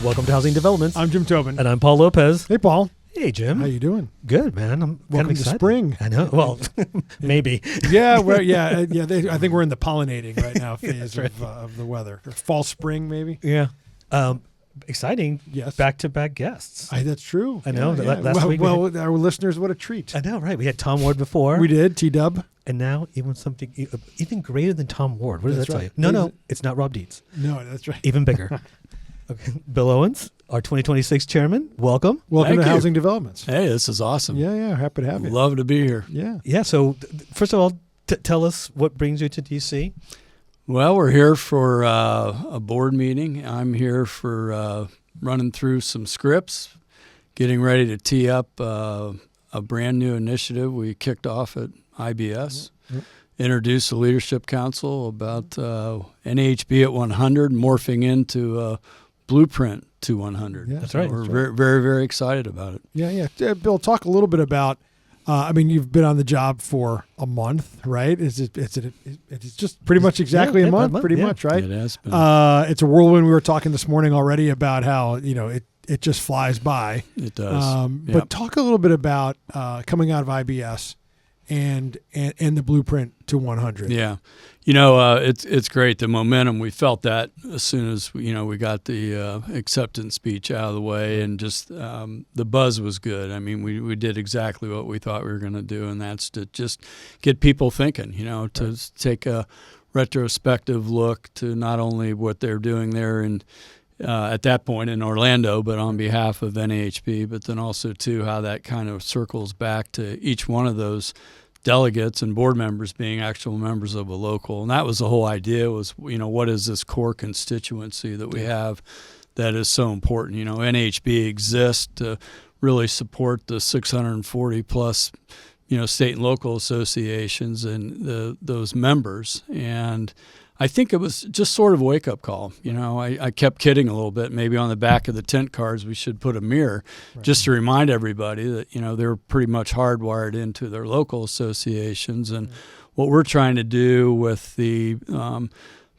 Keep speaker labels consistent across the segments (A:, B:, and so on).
A: Welcome to Housing Developments.
B: I'm Jim Tobin.
A: And I'm Paul Lopez.
B: Hey, Paul.
A: Hey, Jim.
B: How you doing?
A: Good, man. I'm kind of
B: Welcome to
A: excited.
B: spring.
A: I know. Well, maybe.
B: Yeah, I think we're in the pollinating right now phase
A: right.
B: of the weather. Or fall, spring, maybe.
A: Yeah. Exciting.
B: Yes.
A: Back-to-back guests.
B: That's true.
A: I know.
B: Yeah.
A: Last week
B: well, our listeners, what a treat.
A: I know, right? We had Tom Ward before.
B: We did, T-Dub.
A: And now even something even greater than Tom Ward. What does
B: That's
A: that tell
B: right.
A: you? No, it's not Rob Dietz.
B: No, that's right.
A: Even bigger. Okay. Bill Owens, our 2026 chairman. Welcome.
B: Welcome
C: Thank
B: to
C: you.
B: Housing Developments.
C: Hey, this is awesome.
B: Yeah, happy to have you.
C: Love to be here.
B: Yeah.
A: Yeah. So first of all, tell us what brings you to D.C.
C: Well, we're here for a board meeting. I'm here for running through some scripts, getting ready to tee up a brand new initiative we kicked off at IBS.
B: Mm-hmm.
C: Introduce the Leadership Council about NAHB at 100, morphing into Blueprint to 100.
B: Yeah,
A: that's right.
C: We're very, very, very excited about it.
B: Yeah. Bill, talk a little bit about. You've been on the job for a month, right? It's just pretty much exactly a month, pretty much, right?
C: It has been.
B: It's a whirlwind. We were talking this morning already about how it just flies by.
C: It does. Yep.
B: But talk a little bit about coming out of IBS and the Blueprint to 100.
C: Yeah. It's great. The momentum, we felt that as soon as, we got the acceptance speech out of the way, and just the buzz was good. I mean, we did exactly what we thought we were going to do, and that's to just get people thinking, to take a retrospective look to not only what they're doing there and at that point in Orlando, but on behalf of NAHB, but then also, too, how that kind of circles back to each one of those delegates and board members being actual members of a local. And that was the whole idea was, what is this core constituency that we have that is so important? NAHB exists to really support the 640 plus, state and local associations and those members. And I think it was just sort of a wake-up call. I kept kidding a little bit. Maybe on the back of the tent cards we should put a mirror just to remind everybody that, they're pretty much hardwired into their local associations. And what we're trying to do with the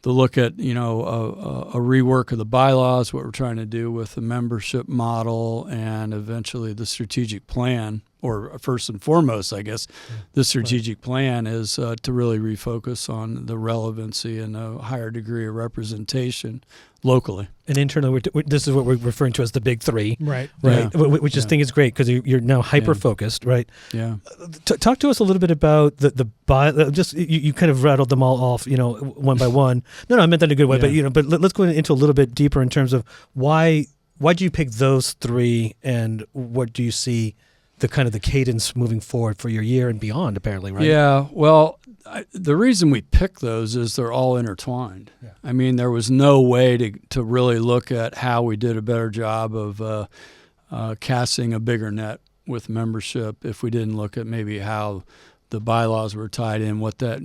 C: look at, a rework of the bylaws, what we're trying to do with the membership model and eventually the strategic plan, or first and foremost, I guess, the strategic plan is to really refocus on the relevancy and a higher degree of representation locally.
A: And internally, this is what we're referring to as the big three.
B: Right.
A: Yeah. Which I think is great because you're now hyper-focused, right?
C: Yeah.
A: Talk to us a little bit about you kind of rattled them all off, one by one. No, I meant that in a good way, but let's go into a little bit deeper in terms of why do you pick those three, and what do you see the kind of the cadence moving forward for your year and beyond, apparently, right?
C: Yeah, well, the reason we pick those is they're all intertwined. Yeah. I mean, there was no way to really look at how we did a better job of casting a bigger net with membership if we didn't look at maybe how the bylaws were tied in, what that,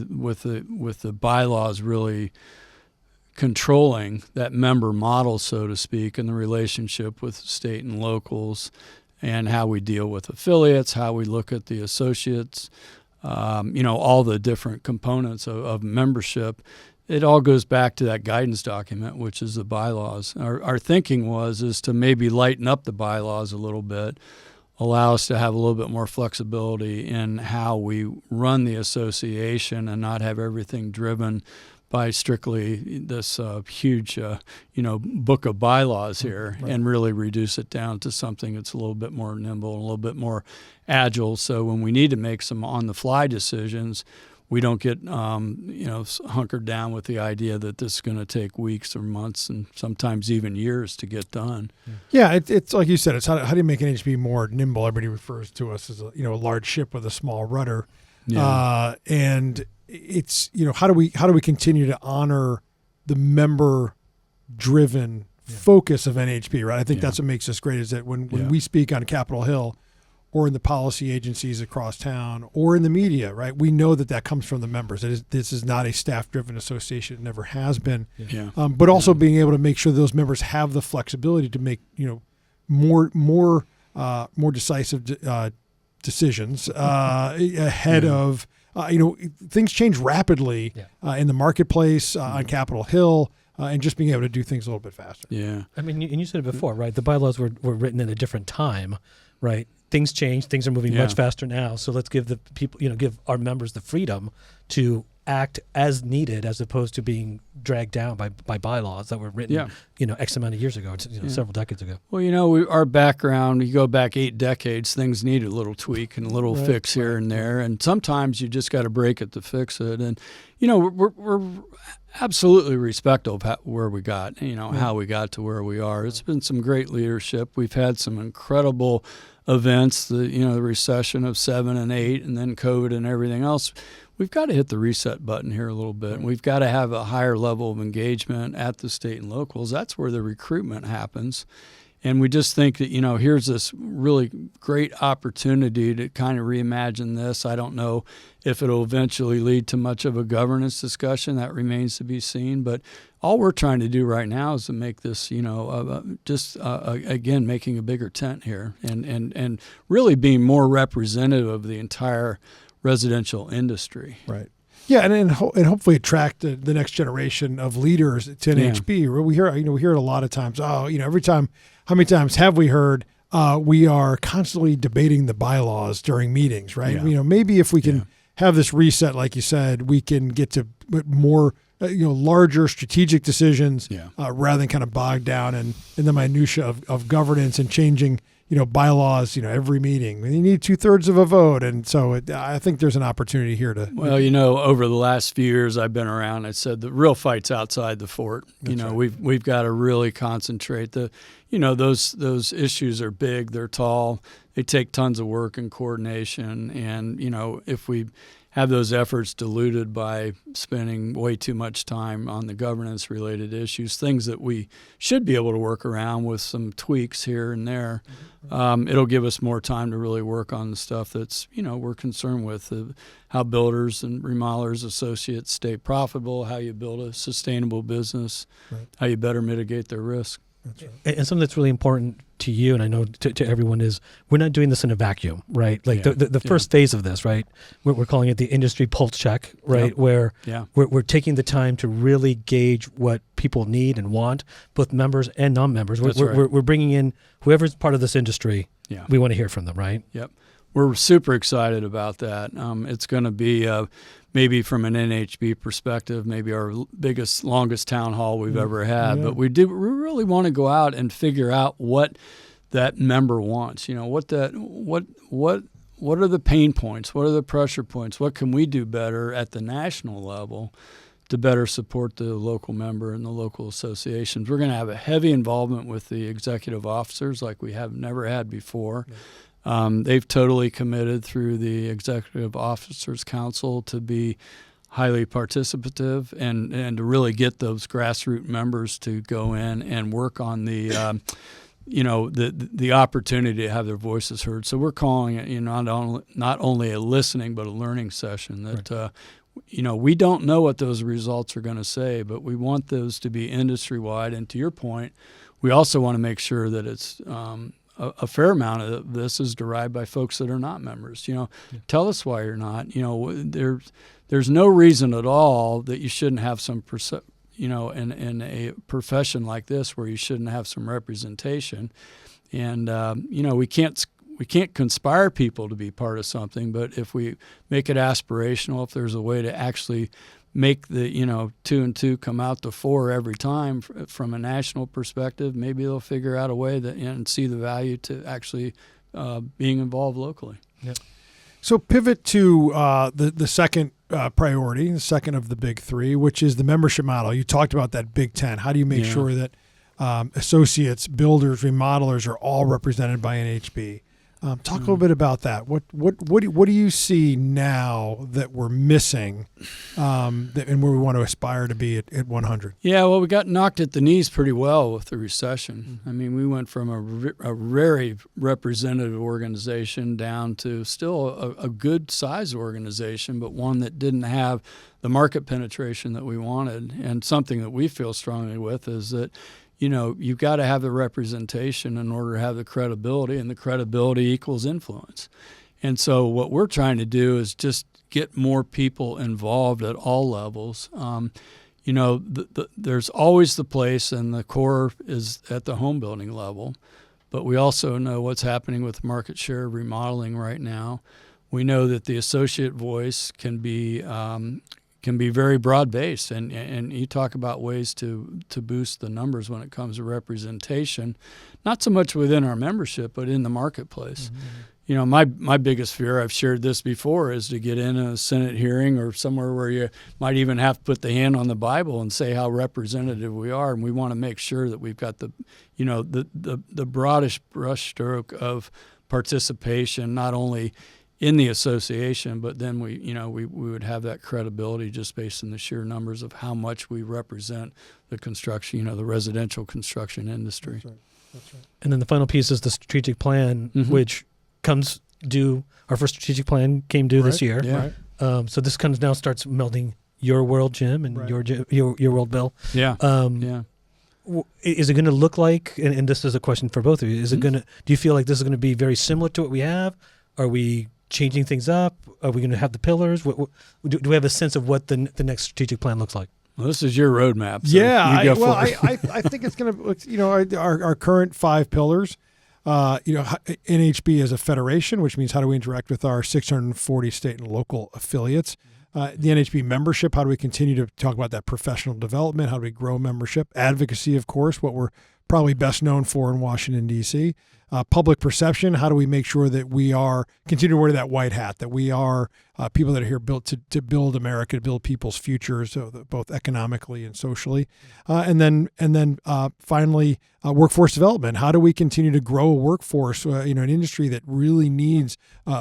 C: with the bylaws really controlling that member model, so to speak, and the relationship with state and locals, and how we deal with affiliates, how we look at the associates, all the different components of membership. It all goes back to that guidance document, which is the bylaws. Our thinking is to maybe lighten up the bylaws a little bit, allow us to have a little bit more flexibility in how we run the association and not have everything driven by strictly this huge, book of bylaws here, and really reduce it down to something that's a little bit more nimble and a little bit more agile. So when we need to make some on-the-fly decisions, we don't get, hunkered down with the idea that this is going to take weeks or months and sometimes even years to get done.
B: Yeah, it's like you said. It's how do you make NHB more nimble? Everybody refers to us as a large ship with a small rudder, and it's how do we continue to honor the member driven focus of NHB, right? I think that's what makes us great, is that when we speak on Capitol Hill or in the policy agencies across town or in the media, right, we know that comes from the members. This is not a staff driven association. It never has been. But also being able to make sure those members have the flexibility to make more decisive decisions ahead of things change rapidly in the marketplace, on Capitol Hill, and just being able to do things a little bit faster.
C: Yeah.
A: I mean, and you said it before, right? The bylaws were written in a different time, right? Things change. Things are moving much faster now. So let's give the people, give our members the freedom to act as needed, as opposed to being dragged down by bylaws that were written, X amount of years ago, several decades ago.
C: Well, our background, you go back 8 decades, things need a little tweak and a little fix here and there. And sometimes you just got to break it to fix it. And, we're absolutely respectful of where we got, how we got to where we are. It's been some great leadership. We've had some incredible events, the recession of 7 and 8, and then COVID and everything else. We've got to hit the reset button here a little bit. And we've got to have a higher level of engagement at the state and locals. That's where the recruitment happens. And we just think that, here's this really great opportunity to kind of reimagine this. I don't know if it'll eventually lead to much of a governance discussion. That remains to be seen. But all we're trying to do right now is to make this, again, making a bigger tent here and really being more representative of the entire residential industry.
B: Right. Yeah, and hopefully attract the next generation of leaders to NAHB. Yeah. We hear it a lot of times. Every time, how many times have we heard we are constantly debating the bylaws during meetings, right? Yeah. Maybe if we can have this reset, like you said, we can get to more larger strategic decisions rather than kind of bogged down in the minutia of governance and changing bylaws, every meeting. You need 2/3 of a vote. And so I think there's an opportunity here to.
C: Well, over the last few years I've been around, I said the real fight's outside the fort. That's right. We've got to really concentrate. Those issues are big, they're tall, they take tons of work and coordination. And, if we have those efforts diluted by spending way too much time on the governance related issues, things that we should be able to work around with some tweaks here and there. It'll give us more time to really work on the stuff that's, we're concerned with, how builders and remodelers, associates stay profitable, how you build a sustainable business, how you better mitigate their risk.
B: That's right.
A: And something that's really important to you, and I know to everyone, is we're not doing this in a vacuum, right? Like the first phase of this, right? We're calling it the industry pulse check, right? Where we're taking the time to really gauge what people need and want, both members and non-members. We're bringing in whoever's part of this industry. Yeah. We want to hear from them, right?
C: Yep. We're super excited about that. It's going to be maybe from an NAHB perspective, maybe our biggest, longest town hall we've ever had. Yeah. But we really want to go out and figure out what that member wants. What are the pain points? What are the pressure points? What can we do better at the national level to better support the local member and the local associations? We're going to have a heavy involvement with the executive officers like we have never had before. Yeah. They've totally committed through the Executive Officers Council to be highly participative and to really get those grassroots members to go in and work on the opportunity to have their voices heard. So we're calling it not only a listening but a learning session that we don't know what those results are going to say, but we want those to be industry wide. And to your point, we also want to make sure that it's a fair amount of this is derived by folks that are not members. Tell us why you're not. There's no reason at all that you shouldn't have some in a profession like this where you shouldn't have some representation. And we can't conspire people to be part of something, but if we make it aspirational, if there's a way to actually make the 2 and 2 come out to 4 every time from a national perspective, maybe they'll figure out a way and see the value to actually being involved locally.
B: Yeah. So pivot to the second priority, the second of the big 3, which is the membership model. You talked about that Big 10. How do you make sure that associates, builders, remodelers are all represented by NAHB? Talk a little bit about that. What do you see now that we're missing, and where we want to aspire to be at 100?
C: Yeah, well, we got knocked at the knees pretty well with the recession. I mean, we went from a very representative organization down to still a good size organization, but one that didn't have the market penetration that we wanted. And something that we feel strongly with is that you've got to have the representation in order to have the credibility, and the credibility equals influence. And so what we're trying to do is just get more people involved at all levels. there's always the place, and the core is at the home building level. But we also know what's happening with market share remodeling right now. We know that the associate voice can be very broad-based, and you talk about ways to boost the numbers when it comes to representation, not so much within our membership, but in the marketplace. Mm-hmm. My biggest fear, I've shared this before, is to get in a Senate hearing or somewhere where you might even have to put the hand on the Bible and say how representative we are, and we want to make sure that we've got the broadest brushstroke of participation, not only in the association, but then we would have that credibility just based on the sheer numbers of how much we represent the construction, the residential construction industry.
B: That's right.
A: And then the final piece is the strategic plan,
C: mm-hmm.
A: which comes due. Our first strategic plan came due this year.
C: Yeah.
B: Right.
A: So this kind of now starts melding your world, Jim, and
B: Right.
A: your world, Bill.
C: Yeah.
A: Is it going to look like? And this is a question for both of you. Is it
C: Mm-hmm.
A: going to? Do you feel like this is going to be very similar to what we have? Are we changing things up? Are we going to have the pillars? Do we have a sense of what the next strategic plan looks like?
C: Well, this is your roadmap. So
B: Yeah,
C: you go
B: I think it's going to, our current 5 pillars, NHB as a federation, which means how do we interact with our 640 state and local affiliates. The NHB membership, how do we continue to talk about that professional development? How do we grow membership? Advocacy, of course, what we're probably best known for in Washington, D.C. Public perception, how do we make sure that we are continue to wear that white hat, that we are people that are here built to build America, to build people's futures, both economically and socially. And then finally, workforce development. How do we continue to grow a workforce, an industry that really needs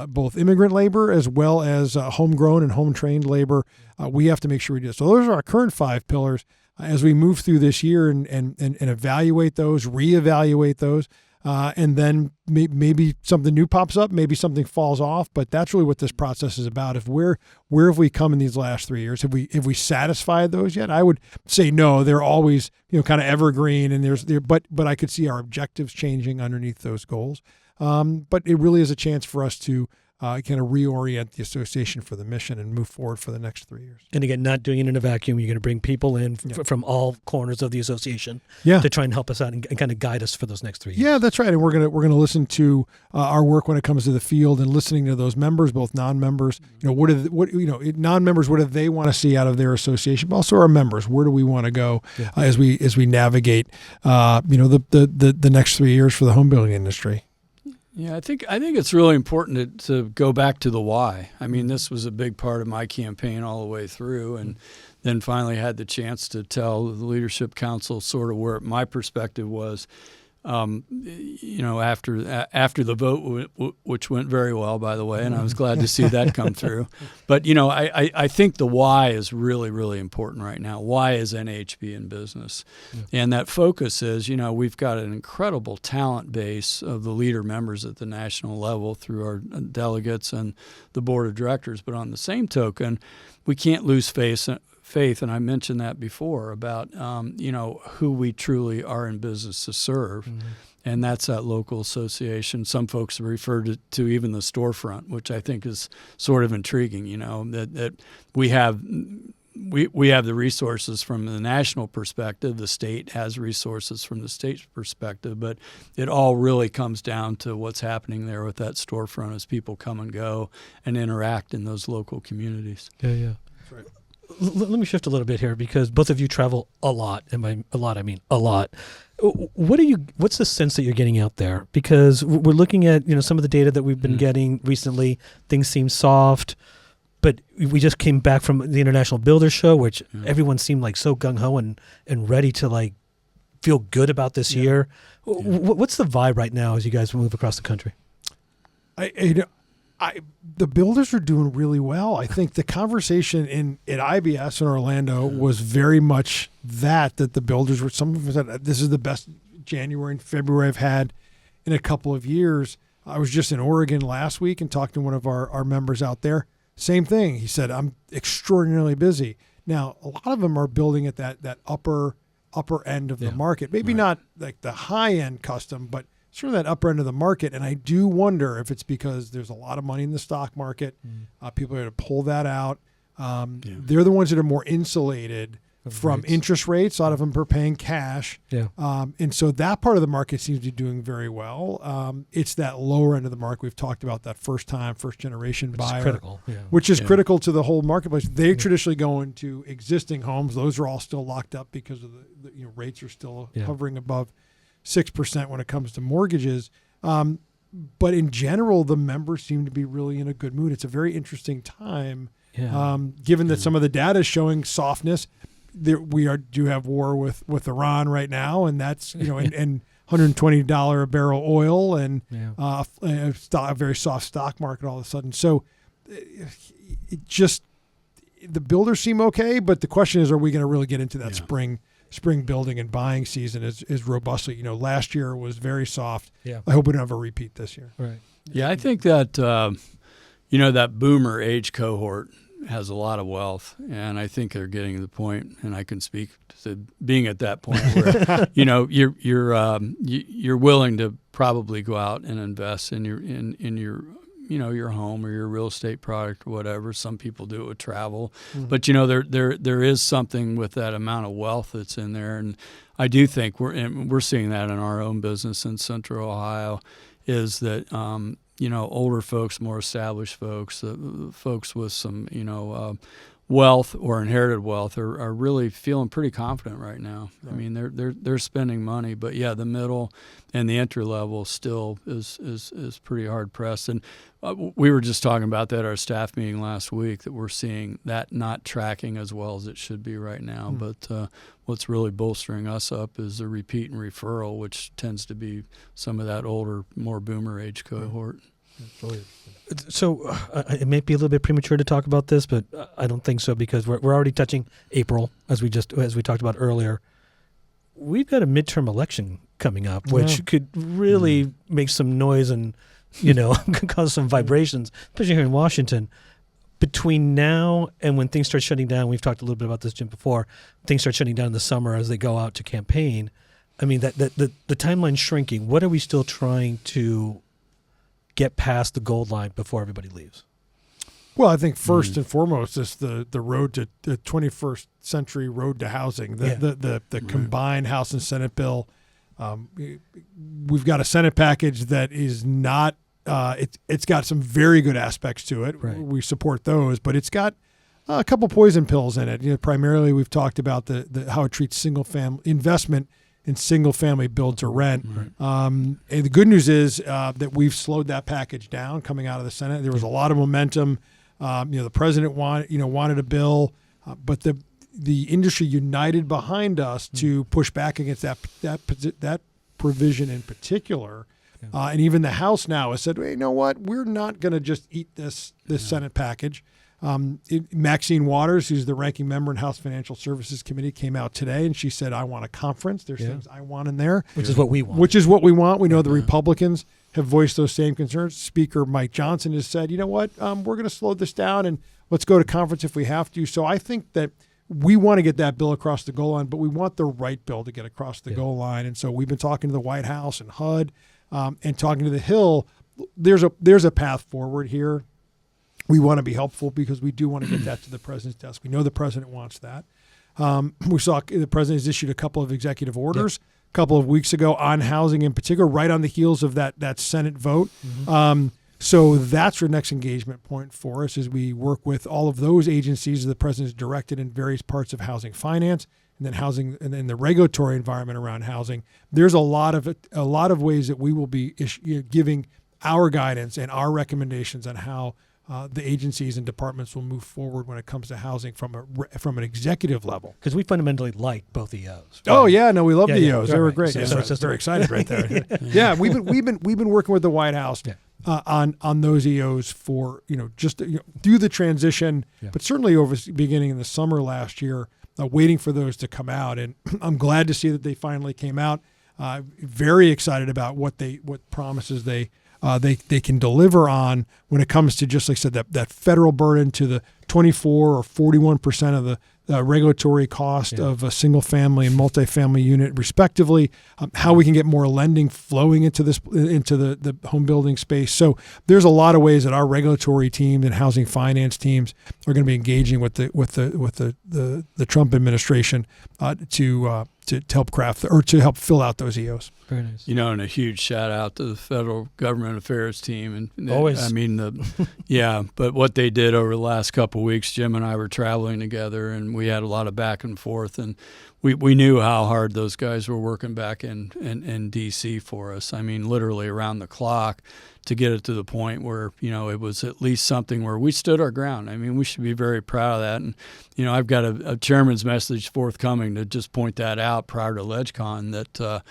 B: both immigrant labor as well as homegrown and home-trained labor? We have to make sure we do this. So those are our current 5 pillars. As we move through this year and evaluate those, reevaluate those, and then maybe something new pops up, maybe something falls off. But that's really what this process is about. Where have we come in these last 3 years? Have we satisfied those yet? I would say no. They're always kind of evergreen, and but I could see our objectives changing underneath those goals. But it really is a chance for us to kind of reorient the association for the mission and move forward for the next 3 years.
A: And again, not doing it in a vacuum. You're going to bring people in from all corners of the association
B: Yeah.
A: to try and help us out and kind of guide us for those next 3 years.
B: Yeah, that's right. And we're gonna listen to our work when it comes to the field and listening to those members, both non-members. Non-members, what do they want to see out of their association? But also our members, where do we want to go as we navigate the next 3 years for the home building industry?
C: Yeah, I think it's really important to go back to the why. I mean, this was a big part of my campaign all the way through, and then finally had the chance to tell the Leadership Council sort of where my perspective was. After the vote, which went very well, by the way, and I was glad to see that come through. But, I think the why is really, really important right now. Why is NAHB in business? Yeah. And that focus is, we've got an incredible talent base of the leader members at the national level through our delegates and the board of directors. But on the same token, we can't lose faith, and I mentioned that before about who we truly are in business to serve, mm-hmm. and that's that local association. Some folks refer to even the storefront, which I think is sort of intriguing. That we have the resources from the national perspective. The state has resources from the state's perspective, but it all really comes down to what's happening there with that storefront as people come and go and interact in those local communities.
A: Yeah. That's right. Let me shift a little bit here because both of you travel a lot, and by a lot I mean a lot. What's the sense that you're getting out there? Because we're looking at some of the data that we've been getting recently. Things seem soft, but we just came back from the International Builders Show, which everyone seemed like so gung ho and ready to feel good about this year. What's the vibe right now as you guys move across the country?
B: The builders are doing really well. I think the conversation at IBS in Orlando was very much that the builders were, some of them said, this is the best January and February I've had in a couple of years. I was just in Oregon last week and talked to one of our members out there. Same thing. He said, I'm extraordinarily busy. Now, a lot of them are building at that upper end of the market. Maybe not like the high-end custom, but sort of that upper end of the market. And I do wonder if it's because there's a lot of money in the stock market. People are going to pull that out. They're the ones that are more insulated from
A: rates.
B: interest rates. A lot of them are paying cash.
A: Yeah.
B: And so that part of the market seems to be doing very well. It's that lower end of the market. We've talked about that first generation
A: Which
B: buyer.
A: is critical. Yeah.
B: Which is
C: Yeah.
B: critical to the whole marketplace. They traditionally go into existing homes. Those are all still locked up because of the rates are still hovering above 6% when it comes to mortgages. But in general, the members seem to be really in a good mood. It's a very interesting time, given that some of the data is showing softness. We do have war with Iran right now, and that's and $120 a barrel oil and a very soft stock market all of a sudden. So it just the builders seem okay, but the question is, are we going to really get into that spring building and buying season as robustly? Last year was very soft.
A: Yeah.
B: I hope we don't have a repeat this year.
A: Right.
C: Yeah, I think that that boomer age cohort has a lot of wealth, and I think they're getting to the point, and I can speak to being at that point where you're willing to probably go out and invest in your your home or your real estate product or whatever. Some people do it with travel, but there is something with that amount of wealth that's in there, and I do think we're seeing that in our own business in Central Ohio, is that older folks, more established folks, folks with some wealth or inherited wealth are really feeling pretty confident right now. Right. I mean, they're spending money, but the middle and the entry level still is pretty hard pressed. And we were just talking about that at our staff meeting last week, that we're seeing that not tracking as well as it should be right now. But what's really bolstering us up is the repeat and referral, which tends to be some of that older, more boomer age cohort.
A: So it may be a little bit premature to talk about this, but I don't think so, because we're already touching April, as we talked about earlier. We've got a midterm election coming up, which could really make some noise and cause some vibrations, especially here in Washington. Between now and when things start shutting down, we've talked a little bit about this, Jim, before. Things start shutting down in the summer as they go out to campaign. I mean, the timeline's shrinking. What are we still trying to get past the goal line before everybody leaves?
B: Well, I think first and foremost is the road to the 21st century road to housing, the combined House and Senate bill. We've got a Senate package that is not. It's got some very good aspects to it. Right. We support those, but it's got a couple poison pills in it. Primarily, we've talked about the how it treats single family investment in single-family build to rent. Right. And the good news is that we've slowed that package down coming out of the Senate. There was a lot of momentum. The president wanted a bill, but the industry united behind us to push back against that provision in particular. Yeah. And even the House now has said, hey, you know what? We're not going to just eat this Senate package. Maxine Waters, who's the ranking member in House Financial Services Committee, came out today and she said, I want a conference. There's things I want in there.
A: Which is what we want.
B: We know the Republicans have voiced those same concerns. Speaker Mike Johnson has said, you know what, we're going to slow this down and let's go to conference if we have to. So I think that we want to get that bill across the goal line, but we want the right bill to get across the goal line. And so we've been talking to the White House and HUD and talking to the Hill. There's a path forward here. We want to be helpful because we do want to get that to the president's desk. We know the president wants that. We saw the president has issued a couple of executive orders a couple of weeks ago on housing in particular, right on the heels of that Senate vote. Mm-hmm. So that's our next engagement point for us as we work with all of those agencies the president's directed in various parts of housing finance and then housing and then the regulatory environment around housing. There's a lot of ways that we will be giving our guidance and our recommendations on how the agencies and departments will move forward when it comes to housing from an executive level.
A: Because we fundamentally like both EOs. Right?
B: Oh yeah, no, we love the EOs.
A: Yeah,
B: they were great.
A: So
B: So
A: it's
B: very excited right there. Yeah, we've been working with the White House on those EOs for through the transition, but certainly over beginning in the summer last year, waiting for those to come out, and I'm glad to see that they finally came out. Very excited about what promises they can deliver on when it comes to, just like I said, that federal burden to the 24 or 41% of regulatory cost of a single family and multifamily unit respectively, how we can get more lending flowing into the home building space. So there's a lot of ways that our regulatory team and housing finance teams are going to be engaging with the Trump administration to help craft or to help fill out those EOs.
A: Very nice.
C: And a huge shout out to the federal government affairs team. And
A: always,
C: I mean, but what they did over the last couple of weeks, Jim and I were traveling together, and we had a lot of back and forth, and we knew how hard those guys were working back in D.C. for us. I mean, literally around the clock to get it to the point where, it was at least something where we stood our ground. I mean, we should be very proud of that. And, I've got a chairman's message forthcoming to just point that out prior to LegCon that,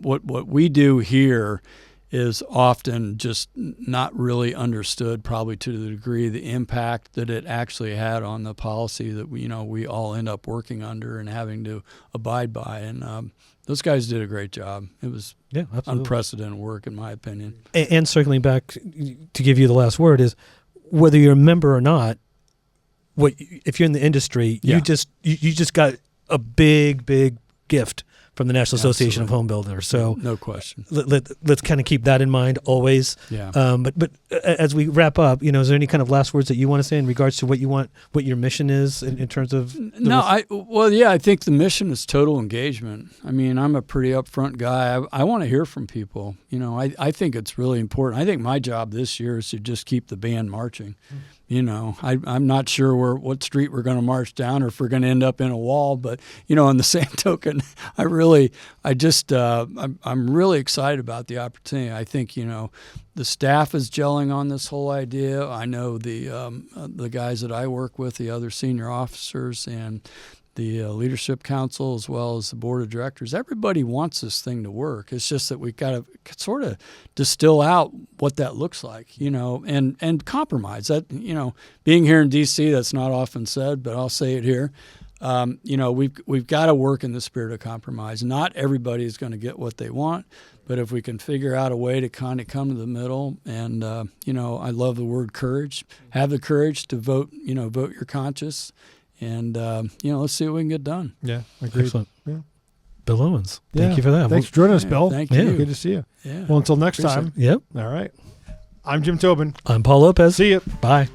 C: what we do here is often just not really understood, probably to the degree the impact that it actually had on the policy that we all end up working under and having to abide by. And those guys did a great job. It was unprecedented work, in my opinion.
A: And circling back to give you the last word is, whether you're a member or not, if you're in the industry, you just got a big gift from the National Association of Home Builders. So
C: no question.
A: Let's kind of keep that in mind always.
C: Yeah.
A: But as we wrap up, is there any kind of last words that you want to say in regards to what your mission is in terms of?
C: I think the mission is total engagement. I mean, I'm a pretty upfront guy. I want to hear from people. I think it's really important. I think my job this year is to just keep the band marching. I'm not sure what street we're going to march down or if we're going to end up in a wall, but on the same token, I'm really excited about the opportunity. I think the staff is gelling on this whole idea. I know the guys that I work with, the other senior officers, and the leadership council, as well as the board of directors. Everybody wants this thing to work. It's just that we've got to sort of distill out what that looks like, and compromise. That, being here in D.C., that's not often said, but I'll say it here. We've got to work in the spirit of compromise. Not everybody is going to get what they want, but if we can figure out a way to kind of come to the middle, and I love the word courage. Have the courage to vote. Vote your conscience. And, let's see what we can get done.
B: Yeah, agreed.
A: Excellent.
B: Yeah.
A: Bill Owens, thank you for that.
B: Thanks for joining us, Bill.
C: Thank you.
B: Good to see you.
C: Yeah.
B: Well, until next time.
A: Yep.
B: All right. I'm Jim Tobin.
A: I'm Paul Lopez.
B: See you.
A: Bye.